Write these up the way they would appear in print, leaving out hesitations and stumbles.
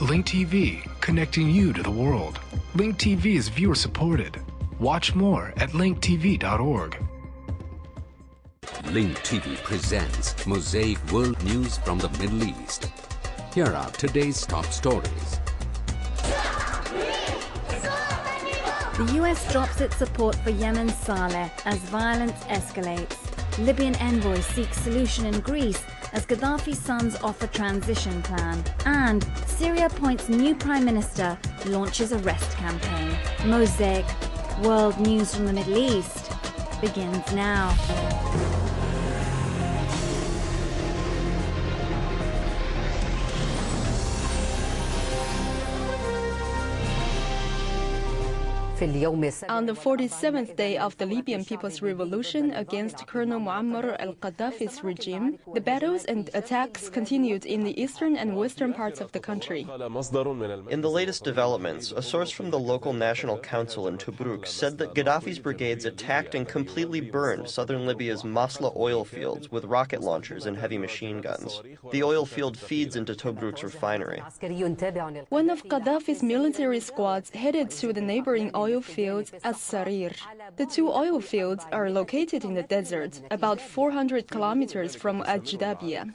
Link TV, connecting you to the world. Link TV is viewer supported. Watch more at linktv.org. Link TV presents Mosaic World News from the Middle East. Here are today's top stories. The US drops its support for Yemen Saleh as violence escalates. Libyan envoy seeks solution in Greece as Gaddafi's sons offer transition plan. And Syria appoints new prime minister, launches arrest campaign. Mosaic World News from the Middle East begins now. On the 47th day of the Libyan People's Revolution against Colonel Muammar al-Gaddafi's regime, the battles and attacks continued in the eastern and western parts of the country. In the latest developments, a source from the local National Council in Tobruk said that Gaddafi's brigades attacked and completely burned southern Libya's Masla oil fields with rocket launchers and heavy machine guns. The oil field feeds into Tobruk's refinery. One of Gaddafi's military squads headed to the neighboring oil fields at Syria. The two oil fields are located in the desert, about 400 kilometers from Ajdabiya.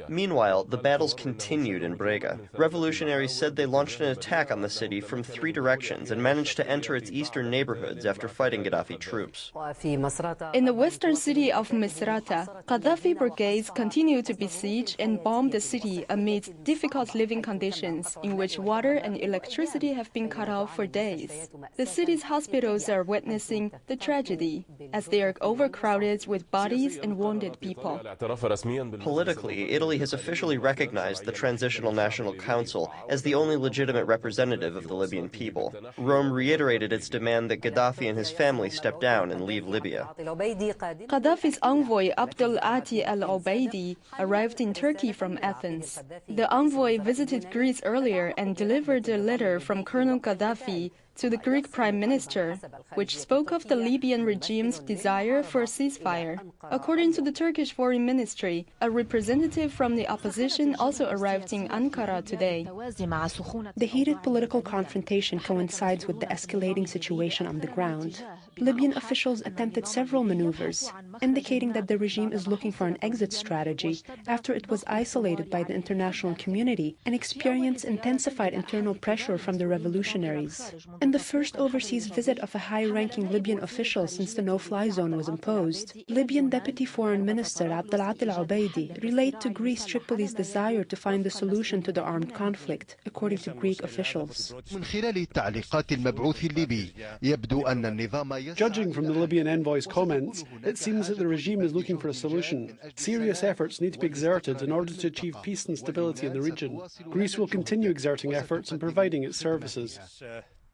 Meanwhile, the battles continued in Brega. Revolutionaries said they launched an attack on the city from 3 directions and managed to enter its eastern neighborhoods after fighting Gaddafi troops. In the western city of Misrata, Gaddafi brigades continue to besiege and bomb the city amid difficult living conditions in which water and electricity have been cut off for days. The city's hospitals are witnessing the tragedy as they are overcrowded with bodies and wounded people. Politically, Italy has officially recognized the Transitional National Council as the only legitimate representative of the Libyan people. Rome reiterated its demand that Gaddafi and his family step down and leave Libya. Gaddafi's envoy Abdul Ati al-Obaidi arrived in Turkey from Athens. The envoy visited Greece earlier and delivered a letter from Colonel Gaddafi to the Greek Prime Minister, which spoke of the Libyan regime's desire for a ceasefire. According to the Turkish Foreign Ministry, a representative from the opposition also arrived in Ankara today. The heated political confrontation coincides with the escalating situation on the ground. Libyan officials attempted several maneuvers, indicating that the regime is looking for an exit strategy after it was isolated by the international community and experienced intensified internal pressure from the revolutionaries. In the first overseas visit of a high-ranking Libyan official since the no-fly zone was imposed, Libyan Deputy Foreign Minister Abdel al-Obaidi relayed to Greece Tripoli's desire to find a solution to the armed conflict, according to Greek officials. Judging from the Libyan envoy's comments, it seems that the regime is looking for a solution. Serious efforts need to be exerted in order to achieve peace and stability in the region. Greece will continue exerting efforts and providing its services.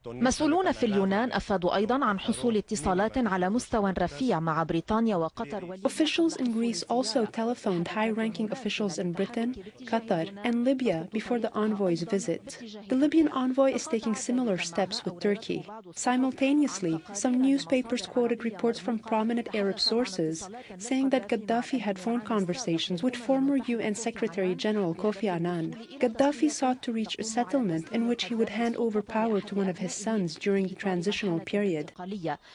مسؤولون في اليونان أفادوا أيضا عن حصول اتصالات على مستوى رفيع مع بريطانيا وقطر. Officials in Greece also telephoned high-ranking officials in Britain, Qatar, and Libya before the envoy's visit. The Libyan envoy is taking similar steps with Turkey. Simultaneously, some newspapers quoted reports from prominent Arab sources saying that Gaddafi had phone conversations with former UN Secretary General Kofi Annan. Gaddafi sought to reach a settlement in which he would hand over power to one of his sons during the transitional period. The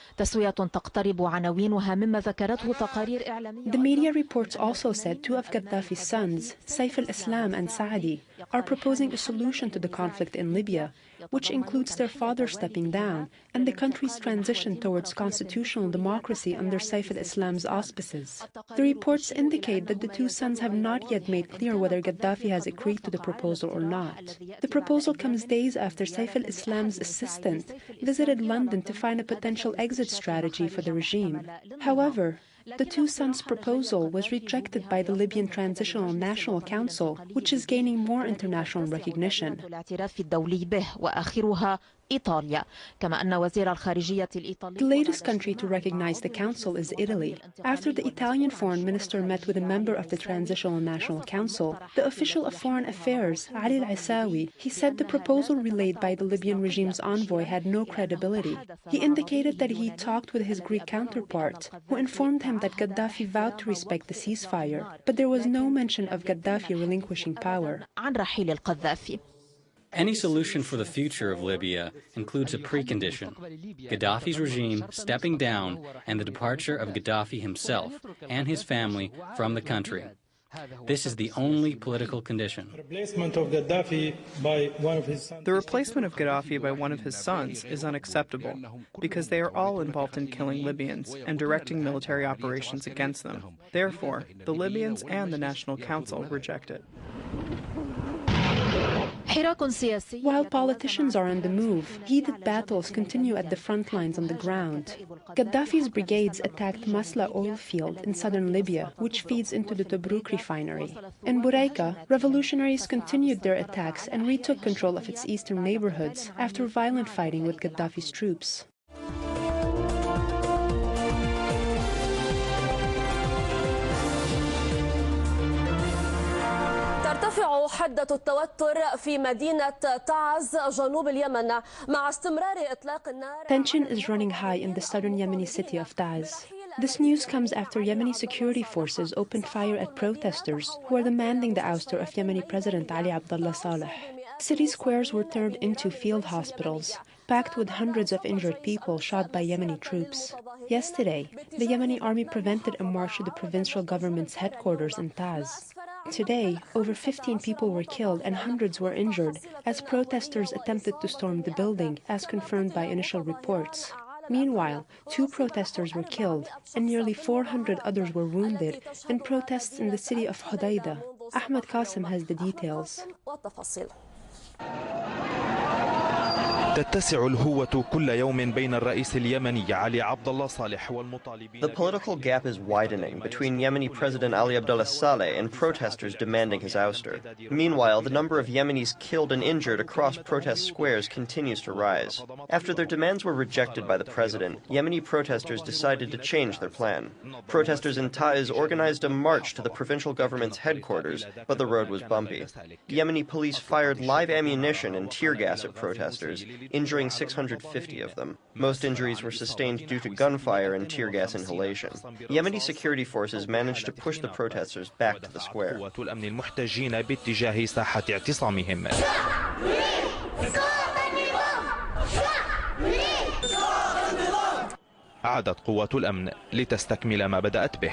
media reports also said 2 of Gaddafi's sons, Saif al-Islam and Saadi, are proposing a solution to the conflict in Libya, which includes their father stepping down and the country's transition towards constitutional democracy under Saif al-Islam's auspices. The reports indicate that the 2 sons have not yet made clear whether Gaddafi has agreed to the proposal or not. The proposal comes days after Saif al-Islam's assistant visited London to find a potential exit strategy for the regime. However, the 2 sons' proposal was rejected by the Libyan Transitional National Council, which is gaining more international recognition. The latest country to recognize the Council is Italy. After the Italian Foreign Minister met with a member of the Transitional National Council, the official of Foreign Affairs, Ali al-Asawi, he said the proposal relayed by the Libyan regime's envoy had no credibility. He indicated that he talked with his Greek counterpart, who informed him that Gaddafi vowed to respect the ceasefire, but there was no mention of Gaddafi relinquishing power. Any solution for the future of Libya includes a precondition: Gaddafi's regime stepping down and the departure of Gaddafi himself and his family from the country. This is the only political condition. The replacement of Gaddafi by one of his sons is unacceptable because they are all involved in killing Libyans and directing military operations against them. Therefore, the Libyans and the National Council reject it. While politicians are on the move, heated battles continue at the front lines on the ground. Gaddafi's brigades attacked Masla oil field in southern Libya, which feeds into the Tobruk refinery. In Buraika, revolutionaries continued their attacks and retook control of its eastern neighborhoods after violent fighting with Gaddafi's troops. ترتفع حدة التوتر في مدينة تعز جنوب اليمن مع استمرار إطلاق النار. Tension is running high in the southern Yemeni city of Taiz. This news comes after Yemeni security forces opened fire at protesters who are demanding the ouster of Yemeni President Ali Abdullah Saleh. City squares were turned into field hospitals, packed with hundreds of injured people shot by Yemeni troops. Yesterday, the Yemeni army prevented a march to the provincial government's headquarters in Taiz. Today, over 15 people were killed and hundreds were injured as protesters attempted to storm the building, as confirmed by initial reports. Meanwhile, 2 protesters were killed and nearly 400 others were wounded in protests in the city of Hodeidah. Ahmed Qasim has the details. تتسع الهوة كل يوم بين الرئيس اليمني علي عبد الله صالح والمطالبين. The political gap is widening between Yemeni President Ali Abdullah Saleh and protesters demanding his ouster. Meanwhile, the number of Yemenis killed and injured across protest squares continues to rise. After their demands were rejected by the president, Yemeni protesters decided to change their plan. Protesters in Taiz organized a march to the provincial government's headquarters, but the road was bumpy. Yemeni police fired live ammunition and tear gas at protesters, injuring 650 of them. Most injuries were sustained due to gunfire and tear gas inhalation. Yemeni security forces managed to push the protesters back to the square. عادت قوات الأمن لتستكمل ما بدأت به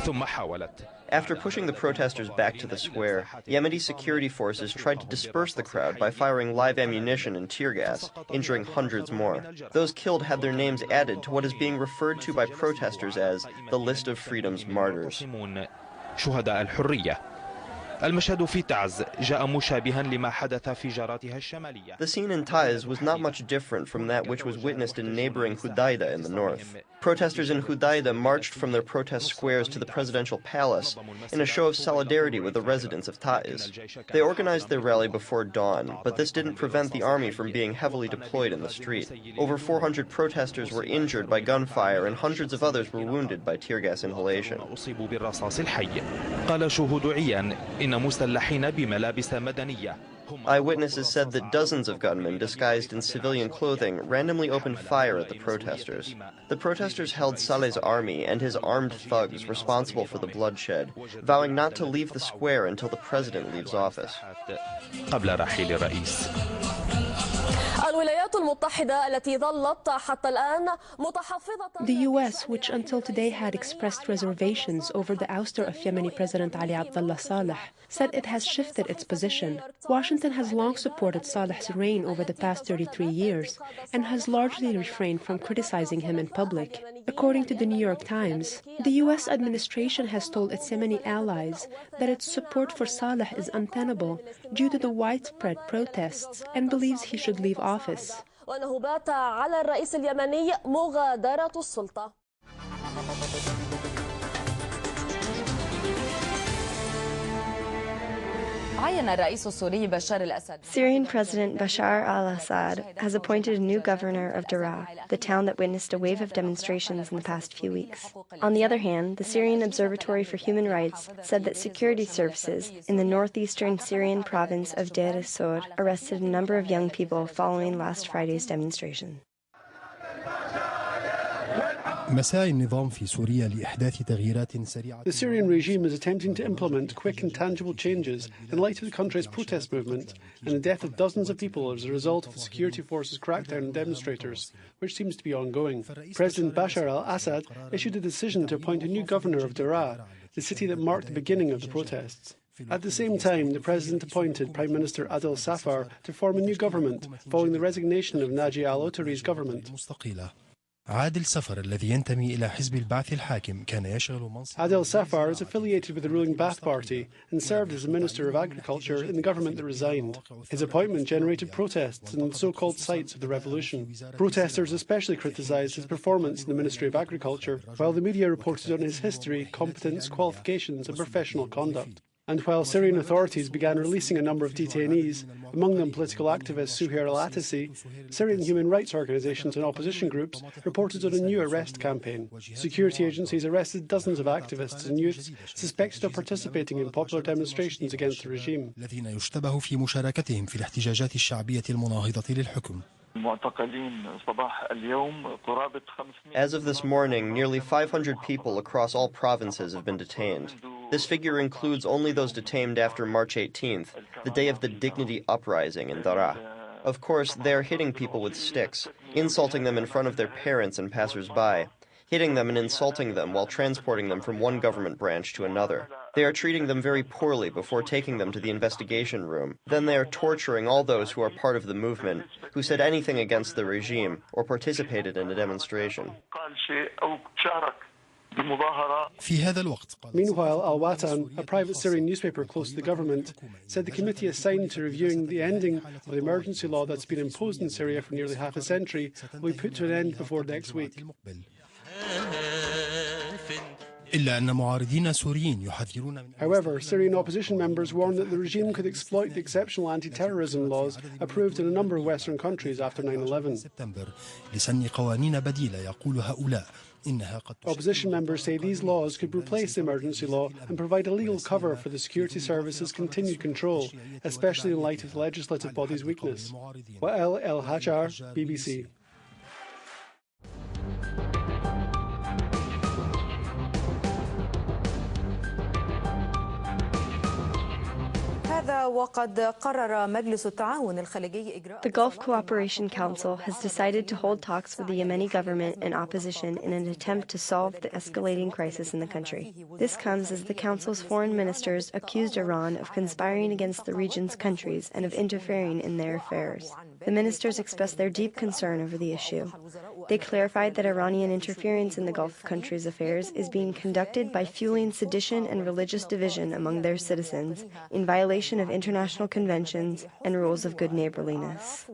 ثم حاولت. After pushing the protesters back to the square, Yemeni security forces tried to disperse the crowd by firing live ammunition and tear gas, injuring hundreds more. Those killed had their names added to what is being referred to by protesters as the list of freedom's martyrs. شهداء الحرية. المشهد في تعز جاء مشابها لما حدث في جاراتها الشمالية. The scene in Taiz was not much different from that which was witnessed in neighboring Hodeidah in the north. Protesters in Hodeidah marched from their protest squares to the presidential palace in a show of solidarity with the residents of Taiz. They organized their rally before dawn, but this didn't prevent the army from being heavily deployed in the street. Over 400 protesters were injured by gunfire and hundreds of others were wounded by tear gas inhalation. Eyewitnesses said that dozens of gunmen disguised in civilian clothing randomly opened fire at the protesters. The protesters held Saleh's army and his armed thugs responsible for the bloodshed, vowing not to leave the square until the president leaves office. The U.S., which until today had expressed reservations over the ouster of Yemeni President Ali Abdullah Saleh, said it has shifted its position. Washington has long supported Saleh's reign over the past 33 years and has largely refrained from criticizing him in public. According to the New York Times, the U.S. administration has told its Yemeni allies that its support for Saleh is untenable due to the widespread protests and believes he should leave office. وأنه بات على الرئيس اليمني مغادرة السلطة. Syrian President Bashar al-Assad has appointed a new governor of Daraa, the town that witnessed a wave of demonstrations in the past few weeks. On the other hand, the Syrian Observatory for Human Rights said that security services in the northeastern Syrian province of Deir ez-Zor arrested a number of young people following last Friday's demonstration. The Syrian regime is attempting to implement quick and tangible changes in light of the country's protest movement and the death of dozens of people as a result of the security forces' crackdown on demonstrators, which seems to be ongoing. President Bashar al-Assad issued a decision to appoint a new governor of Daraa, the city that marked the beginning of the protests. At the same time, the President appointed Prime Minister Adel Safar to form a new government following the resignation of Naji al-Otari's government. Adel Safar is affiliated with the ruling Ba'ath Party and served as the Minister of Agriculture in the government that resigned. His appointment generated protests in the so-called sites of the revolution. Protesters especially criticised his performance in the Ministry of Agriculture, while the media reported on his history, competence, qualifications and professional conduct. And while Syrian authorities began releasing a number of detainees, among them political activist Suhair al-Atasi, Syrian human rights organisations and opposition groups reported on a new arrest campaign. Security agencies arrested dozens of activists and youths suspected of participating in popular demonstrations against the regime. As of this morning, nearly 500 people across all provinces have been detained. This figure includes only those detained after March 18th, the day of the Dignity Uprising in Daraa. Of course, they are hitting people with sticks, insulting them in front of their parents and passers-by, hitting them and insulting them while transporting them from one government branch to another. They are treating them very poorly before taking them to the investigation room. Then they are torturing all those who are part of the movement, who said anything against the regime or participated in a demonstration. Meanwhile, Al-Watan, a private Syrian newspaper close to the government, said the committee assigned to reviewing the ending of the emergency law that's been imposed in Syria for nearly half a century will be put to an end before next week. However, Syrian opposition members warn that the regime could exploit the exceptional anti-terrorism laws approved in a number of Western countries after 9/11. Opposition members say these laws could replace the emergency law and provide a legal cover for the security services' continued control, especially in light of the legislative body's weakness. Wael El Hajar, BBC. The Gulf Cooperation Council has decided to hold talks with the Yemeni government and opposition in an attempt to solve the escalating crisis in the country. This comes as the Council's foreign ministers accused Iran of conspiring against the region's countries and of interfering in their affairs. The ministers expressed their deep concern over the issue. They clarified that Iranian interference in the Gulf countries' affairs is being conducted by fueling sedition and religious division among their citizens in violation of international conventions and rules of good neighborliness.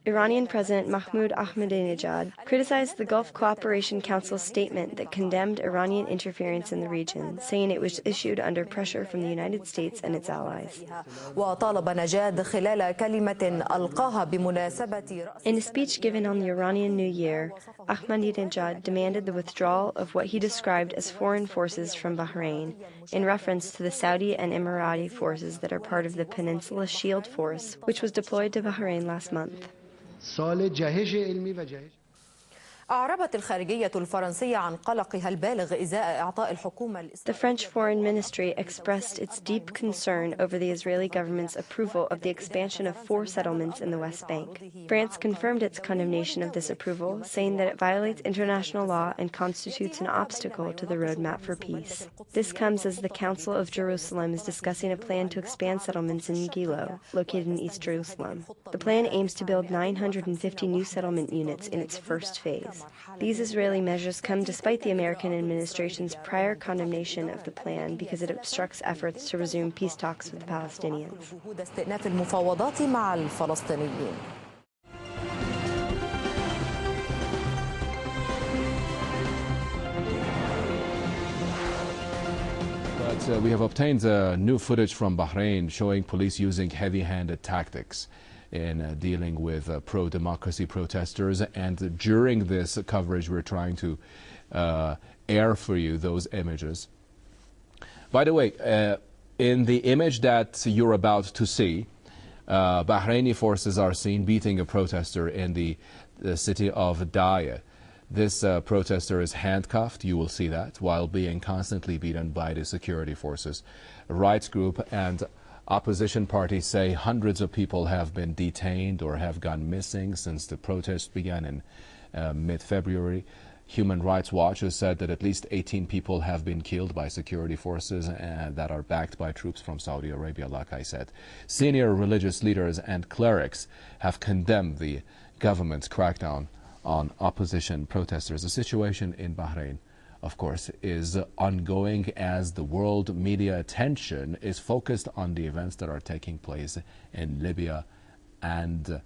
Iranian President Mahmoud Ahmadinejad criticized the Gulf Cooperation Council's statement that condemned Iranian interference in the region, saying it was issued under pressure from the United States and its allies. In a speech given on the Iranian New Year, Ahmadinejad demanded the withdrawal of what he described as foreign forces from Bahrain, in reference to the Saudi and Emirati forces that are part of the Peninsula Shield Force, which was deployed to Bahrain last month. The French Foreign Ministry expressed its deep concern over the Israeli government's approval of the expansion of 4 settlements in the West Bank. France confirmed its condemnation of this approval, saying that it violates international law and constitutes an obstacle to the roadmap for peace. This comes as the Council of Jerusalem is discussing a plan to expand settlements in Gilo, located in East Jerusalem. The plan aims to build 950 new settlement units in its first phase. These Israeli measures come despite the American administration's prior condemnation of the plan because it obstructs efforts to resume peace talks with the Palestinians. We have obtained new footage from Bahrain showing police using heavy-handed tactics in dealing with pro-democracy protesters, and during this coverage we're trying to air for you those images. By the way, In the image that you're about to see, Bahraini forces are seen beating a protester in the city of Daya. This protester is handcuffed, you will see that, while being constantly beaten by the security forces. A rights group and opposition parties say hundreds of people have been detained or have gone missing since the protests began in mid-February. Human Rights Watch has said that at least 18 people have been killed by security forces that are backed by troops from Saudi Arabia, like I said. Senior religious leaders and clerics have condemned the government's crackdown on opposition protesters. The situation in Bahrain, of course, is ongoing as the world media attention is focused on the events that are taking place in Libya and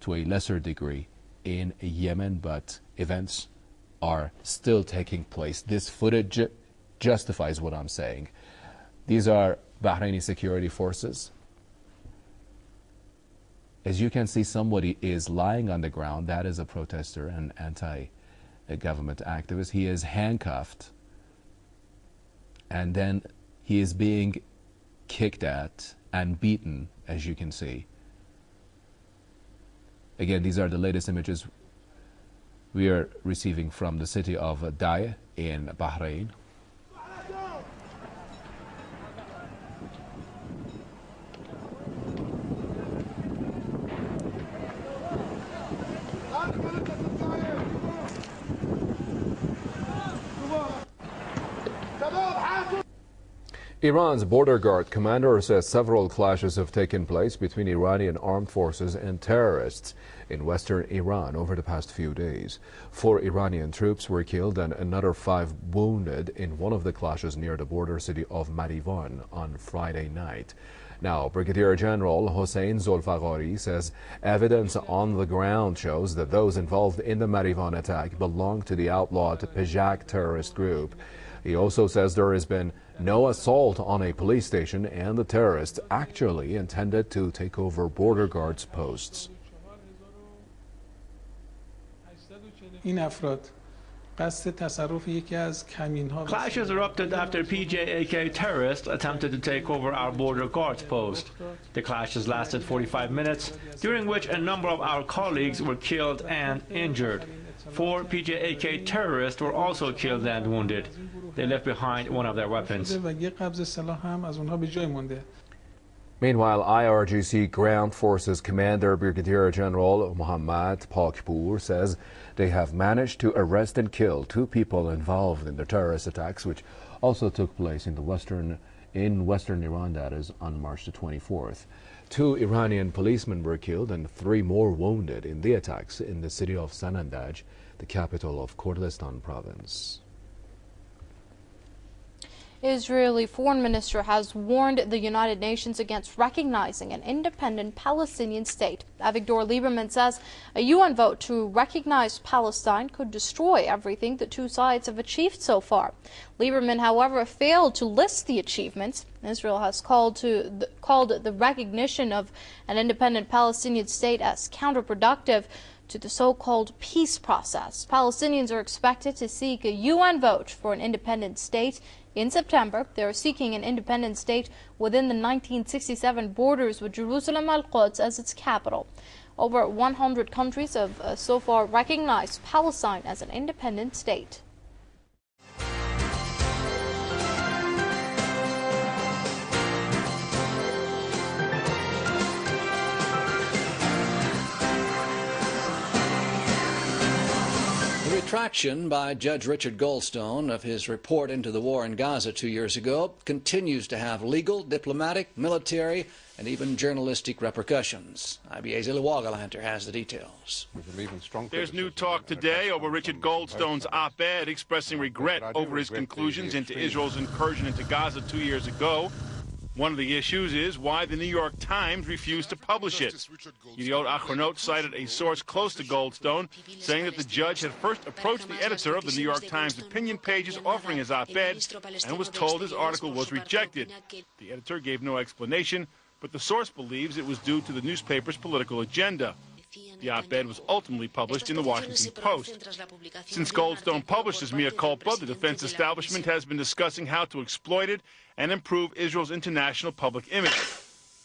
to a lesser degree in Yemen, but events are still taking place. This footage justifies what I'm saying. These are Bahraini security forces. As you can see, somebody is lying on the ground. That is a protester, an anti-government activist. He is handcuffed, and then he is being kicked at and beaten, as you can see. Again, these are the latest images we are receiving from the city of Daya in Bahrain. Iran's border guard commander says several clashes have taken place between Iranian armed forces and terrorists in western Iran over the past few days. 4 Iranian troops were killed and another 5 wounded in one of the clashes near the border city of Marivan on Friday night. Now, Brigadier General Hossein Zolfaghari says evidence on the ground shows that those involved in the Marivan attack belong to the outlawed Pejak terrorist group. He also says there has been no assault on a police station and the terrorists actually intended to take over border guards posts. Clashes erupted after PJAK terrorists attempted to take over our border guards post. The clashes lasted 45 minutes, during which a number of our colleagues were killed and injured. 4 PJAK terrorists were also killed and wounded. They left behind one of their weapons. Meanwhile, IRGC Ground Forces Commander Brigadier General Mohammad Pakpour says they have managed to arrest and kill 2 people involved in the terrorist attacks, which also took place in western Iran, that is, on March the 24th. 2 Iranian policemen were killed and 3 more wounded in the attacks in the city of Sanandaj, the capital of Kurdistan province. Israeli foreign minister has warned the United Nations against recognizing an independent Palestinian state. Avigdor Lieberman says a UN vote to recognize Palestine could destroy everything the 2 sides have achieved so far. Lieberman, however, failed to list the achievements. Israel has called the recognition of an independent Palestinian state as counterproductive to the so-called peace process. Palestinians are expected to seek a UN vote for an independent state in September. They are seeking an independent state within the 1967 borders with Jerusalem al-Quds as its capital. Over 100 countries have so far recognized Palestine as an independent state. Retraction by Judge Richard Goldstone of his report into the war in Gaza 2 years ago continues to have legal, diplomatic, military, and even journalistic repercussions. IBA's Ideologue Galanter has the details. There's new talk today over Richard Goldstone's op-ed expressing regret over his conclusions into Israel's incursion into Gaza 2 years ago. One of the issues is why the New York Times refused to publish it. Yediot Achronot cited a source close to Goldstone, saying that the judge had first approached the editor of the New York Times opinion pages offering his op-ed and was told his article was rejected. The editor gave no explanation, but the source believes it was due to the newspaper's political agenda. The op-ed was ultimately published in the Washington Post. Since Goldstone published his mea culpa, the defense establishment has been discussing how to exploit it and improve Israel's international public image.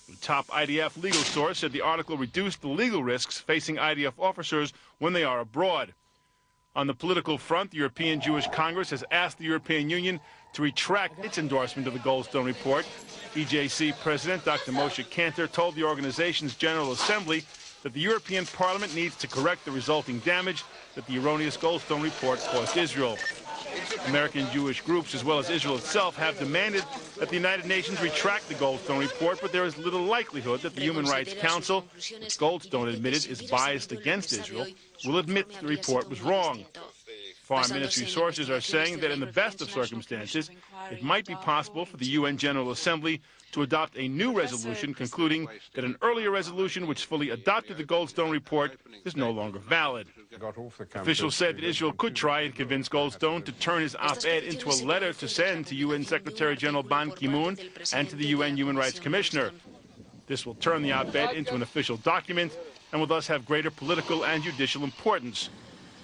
The top IDF legal source said the article reduced the legal risks facing IDF officers when they are abroad. On the political front, the European Jewish Congress has asked the European Union to retract its endorsement of the Goldstone report. EJC President Dr. Moshe Kantor told the organization's General Assembly that the European Parliament needs to correct the resulting damage that the erroneous Goldstone report caused Israel. American Jewish groups, as well as Israel itself, have demanded that the United Nations retract the Goldstone report, but there is little likelihood that the Human Rights Council, which Goldstone admitted is biased against Israel, will admit the report was wrong. Foreign Ministry sources are saying that in the best of circumstances, it might be possible for the UN General Assembly to adopt a new resolution concluding that an earlier resolution which fully adopted the Goldstone report is no longer valid. Officials said that Israel could try and convince Goldstone to turn his op-ed into a letter to send to UN Secretary General Ban Ki-moon and to the UN Human Rights Commissioner. This will turn the op-ed into an official document and will thus have greater political and judicial importance.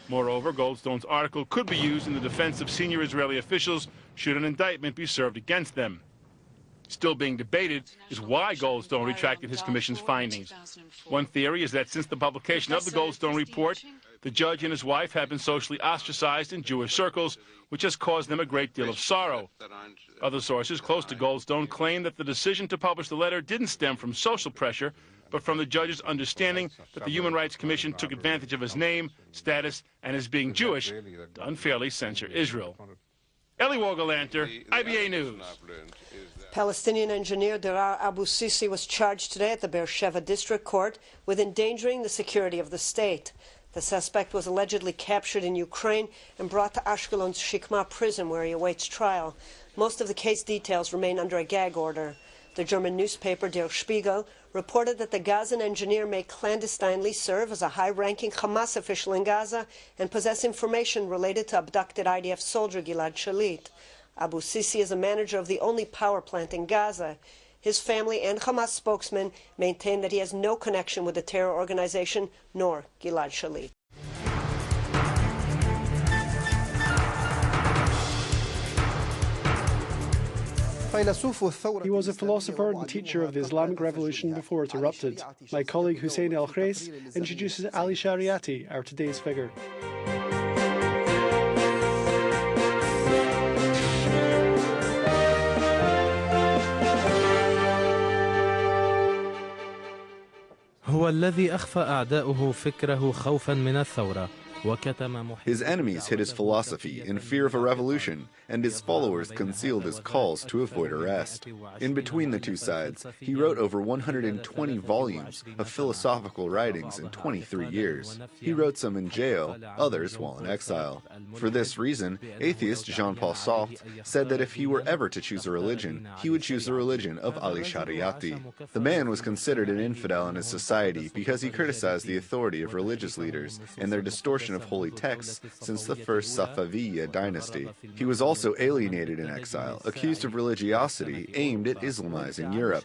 Moreover, Goldstone's article could be used in the defense of senior Israeli officials should an indictment be served against them. Still being debated is why Goldstone retracted his commission's findings. One theory is that since the publication of the Goldstone report, the judge and his wife have been socially ostracized in Jewish circles, which has caused them a great deal of sorrow. Other sources close to Goldstone claim that the decision to publish the letter didn't stem from social pressure, but from the judge's understanding that the Human Rights Commission took advantage of his name, status, and his being Jewish to unfairly censor Israel. Eli Wogelanter, IBA News. Palestinian engineer Darar Abu Sisi was charged today at the Beersheba District Court with endangering the security of the state. The suspect was allegedly captured in Ukraine and brought to Ashkelon's Shikma prison where he awaits trial. Most of the case details remain under a gag order. The German newspaper Der Spiegel reported that the Gazan engineer may clandestinely serve as a high-ranking Hamas official in Gaza and possess information related to abducted IDF soldier Gilad Shalit. Abu Sisi is a manager of the only power plant in Gaza. His family and Hamas spokesman maintain that he has no connection with the terror organization nor Gilad Shalit. He was a philosopher and teacher of the Islamic Revolution before it erupted. My colleague Hussein El-Khrais introduces Ali Shariati, our today's figure. هو الذي أخفى أعداؤه فكره خوفا من الثورة. His enemies hid his philosophy in fear of a revolution, and his followers concealed his calls to avoid arrest. In between the two sides, he wrote over 120 volumes of philosophical writings in 23 years. He wrote some in jail, others while in exile. For this reason, atheist Jean-Paul Sartre said that if he were ever to choose a religion, he would choose the religion of Ali Shariati. The man was considered an infidel in his society because he criticized the authority of religious leaders and their distortion of holy texts since the first Safaviya dynasty. He was also alienated in exile, accused of religiosity aimed at Islamizing Europe.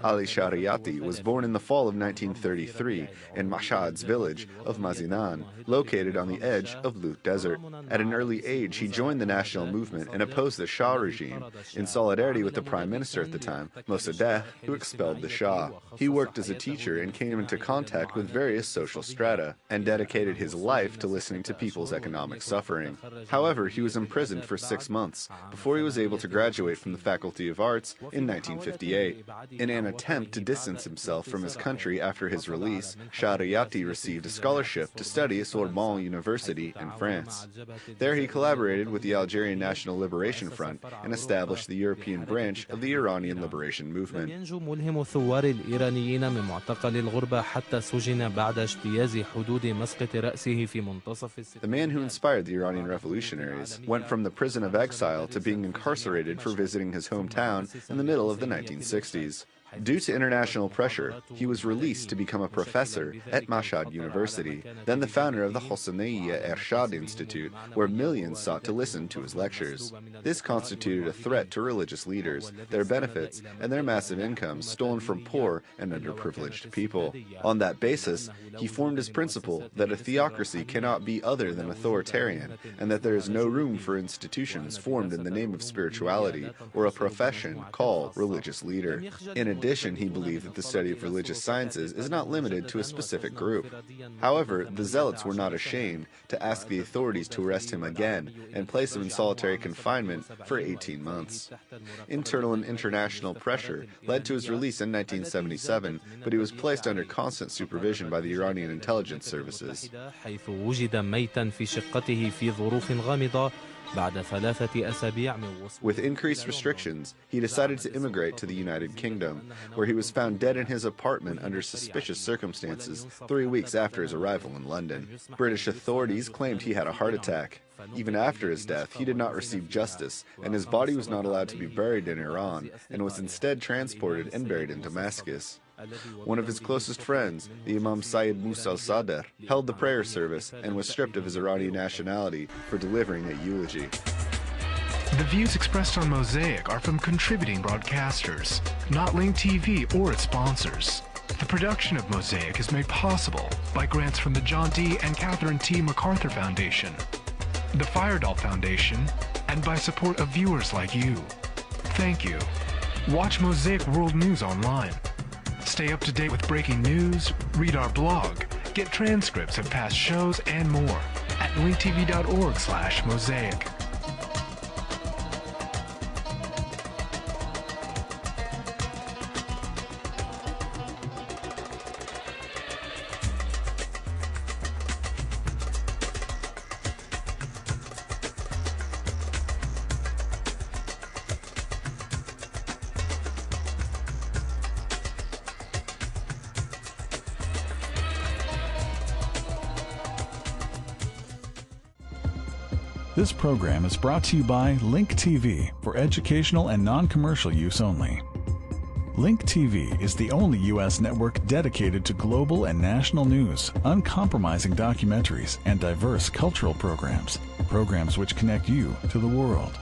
Ali Shariati was born in the fall of 1933 in Mashhad's village of Mazinan, located on the edge of Lut Desert. At an early age, he joined the national movement and opposed the Shah regime, in solidarity with the prime minister at the time, Mossadegh, who expelled the Shah. He worked as a teacher and came into contact with various social strata, and dedicated his life to listening to people's economic suffering. However, he was imprisoned for 6 months before he was able to graduate from the Faculty of Arts in 1958. In an attempt to distance himself from his country after his release, Shariati received a scholarship to study at Sorbonne University in France. There he collaborated with the Algerian National Liberation Front and established the European branch of the Iranian Liberation Movement. من معتقل الغربة حتى سجن بعد اجتياز حدود مسقط رأسه في منتصف الستينات. The man who inspired the Iranian revolutionaries went from the prison of exile to being incarcerated for visiting his hometown in the middle of the 1960s. Due to international pressure, he was released to become a professor at Mashhad University, then the founder of the Hosseiniya Ershad Institute, where millions sought to listen to his lectures. This constituted a threat to religious leaders, their benefits, and their massive incomes stolen from poor and underprivileged people. On that basis, he formed his principle that a theocracy cannot be other than authoritarian, and that there is no room for institutions formed in the name of spirituality or a profession called religious leader. In addition, he believed that the study of religious sciences is not limited to a specific group. However, the zealots were not ashamed to ask the authorities to arrest him again and place him in solitary confinement for 18 months. Internal and international pressure led to his release in 1977, but he was placed under constant supervision by the Iranian intelligence services. With increased restrictions, he decided to immigrate to the United Kingdom, where he was found dead in his apartment under suspicious circumstances 3 weeks after his arrival in London. British authorities claimed he had a heart attack. Even after his death, he did not receive justice, and his body was not allowed to be buried in Iran, and was instead transported and buried in Damascus. One of his closest friends, the Imam Sayyid Musa al-Sadr, held the prayer service and was stripped of his Iranian nationality for delivering a eulogy. The views expressed on Mosaic are from contributing broadcasters, not Link TV or its sponsors. The production of Mosaic is made possible by grants from the John D. and Catherine T. MacArthur Foundation, the Firedoll Foundation, and by support of viewers like you. Thank you. Watch Mosaic World News online. Stay up to date with breaking news, read our blog, get transcripts of past shows, and more at linktv.org/mosaic. This program is brought to you by Link TV for educational and non-commercial use only. Link TV is the only U.S. network dedicated to global and national news, uncompromising documentaries, and diverse cultural programs, programs which connect you to the world.